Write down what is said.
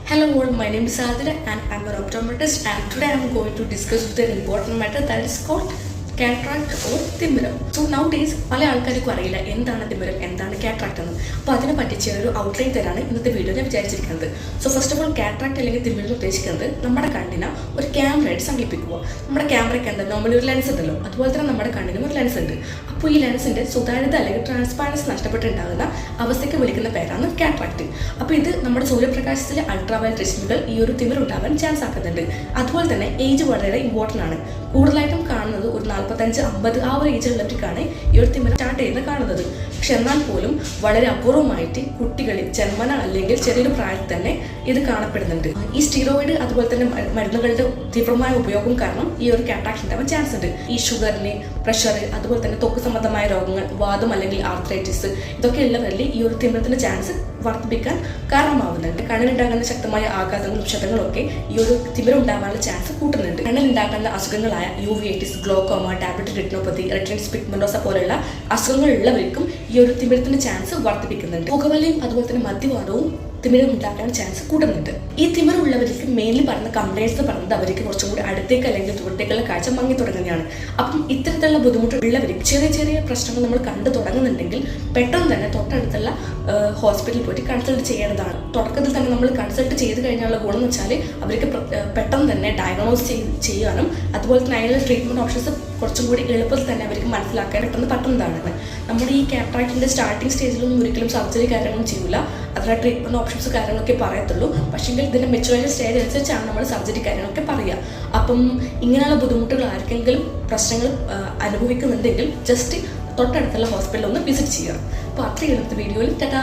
Hello all, my name is Adira and I am an optometrist, and today I am going to discuss with an important matter that is called cataract or തിമിരം. So nowadays പല ആൾക്കാർക്കും അറിയില്ല എന്താണ് തിമിരം, എന്താണ് cataract എന്ന്. അപ്പോൾ അതിനെ പറ്റിച്ച് ഒരു ഔട്ട്ലൈൻ തരാണ് ഇന്നത്തെ വീഡിയോ ഞാൻ വിചാരിച്ചിരിക്കുന്നത്. So first of all cataract അല്ലെങ്കിൽ തിമിരം ഉദ്ദേശിക്കുന്നത് നമ്മുടെ കണ്ണിന് ഒരു ക്യാമറയായിട്ട് സങ്കല്പിക്കുക. നമ്മുടെ ക്യാമറയ്ക്ക് എന്താ നോർമലി ഒരു ലെൻസ് ഉണ്ടല്ലോ, അതുപോലെ തന്നെ നമ്മുടെ കണ്ണിനും ഒരു ലെൻസ് ഉണ്ട്. അപ്പോൾ ഈ ലെൻസിൻ്റെ സുതാര്യത അല്ലെങ്കിൽ ട്രാൻസ്പാരൻസി നഷ്ടപ്പെട്ടുണ്ടാകുന്ന അവസ്ഥയ്ക്ക് വിളിക്കുന്ന പേരാണ് കാറ്ററാക്ട്. അപ്പോൾ ഇത് നമ്മുടെ സൂര്യപ്രകാശത്തിലെ അൾട്രാവയലറ്റ് രശ്മികൾ ഈ ഒരു തിമിരം ഉണ്ടാവാൻ ചാൻസ് ആക്കുന്നുണ്ട്. അതുപോലെ തന്നെ ഏജ് വളരെ ഇമ്പോർട്ടൻ്റ് ആണ്. കൂടുതലായിട്ടും കാണുന്നത് ഒരു 45-50 ആ ഒരു ഏജിലുള്ളവർക്കാണ് ഈ ഒരു തിമിരം സ്റ്റാർട്ട് ചെയ്യുന്നത് കാണുന്നത്. പക്ഷെ എന്നാൽ പോലും വളരെ അപൂർവമായിട്ട് കുട്ടികളിൽ ജന്മന അല്ലെങ്കിൽ ചെറിയൊരു പ്രായത്തിൽ തന്നെ ഇത് കാണപ്പെടുന്നുണ്ട്. ഈ സ്റ്റീറോയിഡ് അതുപോലെ തന്നെ മരുന്നുകളുടെ തീവ്രമായ ഉപയോഗം കാരണം ഈ ഒരു കാറ്ററാക്ട് ഉണ്ടാവാൻ ചാൻസ് ഉണ്ട്. ഈ ഷുഗറിന്, പ്രഷർ, അതുപോലെ തന്നെ ത്വക്ക് സംബന്ധമായ രോഗങ്ങൾ, വാദം അല്ലെങ്കിൽ ആർത്രൈറ്റിസ്, ഇതൊക്കെ ഉള്ളവരിൽ ഈ ഒരു തിമിരത്തിന്റെ ചാൻസ് വർദ്ധിപ്പിക്കാൻ കാരണമാവുന്നുണ്ട്. കണ്ണിലുണ്ടാകുന്ന ശക്തമായ ആഘാതങ്ങളും ക്ഷതങ്ങളും ഒക്കെ ഈ ഒരു തിമിരം ഉണ്ടാകാനുള്ള ചാൻസ് കൂട്ടുന്നുണ്ട്. കണ്ണിലുണ്ടാകുന്ന അസുഖങ്ങളായ uveitis, glaucoma, diabetic retinopathy, retinitis pigmentosa പോലുള്ള അസുഖങ്ങളുള്ളവർക്കും ഈ ഒരു തിമിരത്തിന്റെ ചാൻസ് വർദ്ധിപ്പിക്കുന്നുണ്ട്. പുകവലിയും അതുപോലെ തന്നെ മദ്യപാനവും തിമിരം ഉണ്ടാക്കാൻ ചാൻസ് കൂടുന്നുണ്ട്. ഈ തിമിരം ഉള്ളവർക്ക് മെയിൻലി പറയുന്ന കംപ്ലൈൻസ് പറയുന്നത് അവർക്ക് കുറച്ചും കൂടി അടുത്തേക്ക് അല്ലെങ്കിൽ ദൂരത്തേക്കുള്ള കാഴ്ച മങ്ങി തുടങ്ങുകയാണ്. അപ്പം ഇത്തരത്തിലുള്ള ബുദ്ധിമുട്ടുള്ളവർക്ക് ചെറിയ ചെറിയ പ്രശ്നങ്ങൾ നമ്മൾ കണ്ടു തുടങ്ങുന്നുണ്ടെങ്കിൽ പെട്ടെന്ന് തന്നെ തൊട്ടടുത്തുള്ള ഹോസ്പിറ്റലിൽ പോയിട്ട് കൺസൾട്ട് ചെയ്യേണ്ടതാണ്. തുടക്കത്തിൽ തന്നെ നമ്മൾ കൺസൾട്ട് ചെയ്ത് കഴിഞ്ഞാലുള്ള ഗുണം എന്ന് വെച്ചാൽ അവർക്ക് പെട്ടെന്ന് തന്നെ ഡയഗ്നോസ് ചെയ്യാനും അതുപോലെ തന്നെ അതിനുള്ള ട്രീറ്റ്മെൻറ്റ് ഓപ്ഷൻസ് കുറച്ചും കൂടി എളുപ്പത്തിൽ തന്നെ അവർക്ക് മനസ്സിലാക്കാൻ പറ്റുന്നതാണ്. നമ്മുടെ ഈ കാറ്ററാക്ടിൻ്റെ സ്റ്റാർട്ടിങ് സ്റ്റേജിലൊന്നും ഒരിക്കലും സർജറി കാര്യങ്ങളൊന്നും ചെയ്യില്ല. അതിനുള്ള ട്രീറ്റ്മെൻറ്റ് ഓപ്ഷൻസ് കാര്യങ്ങളൊക്കെ പറയത്തുള്ളൂ. പക്ഷേങ്കിൽ ഇതിൻ്റെ മെച്ചുവേഷൻ സ്റ്റേജ് അനുസരിച്ചാണ് നമ്മൾ സർജറി കാര്യങ്ങളൊക്കെ പറയുക. അപ്പം ഇങ്ങനെയുള്ള ബുദ്ധിമുട്ടുകൾ ആർക്കെങ്കിലും പ്രശ്നങ്ങൾ അനുഭവിക്കുന്നുണ്ടെങ്കിൽ ജസ്റ്റ് തൊട്ടടുത്തുള്ള ഹോസ്പിറ്റലിൽ ഒന്ന് വിസിറ്റ് ചെയ്യുക. അപ്പോൾ അത്രയും ഇന്നത്തെ വീഡിയോയിൽ ടാറ്റാ.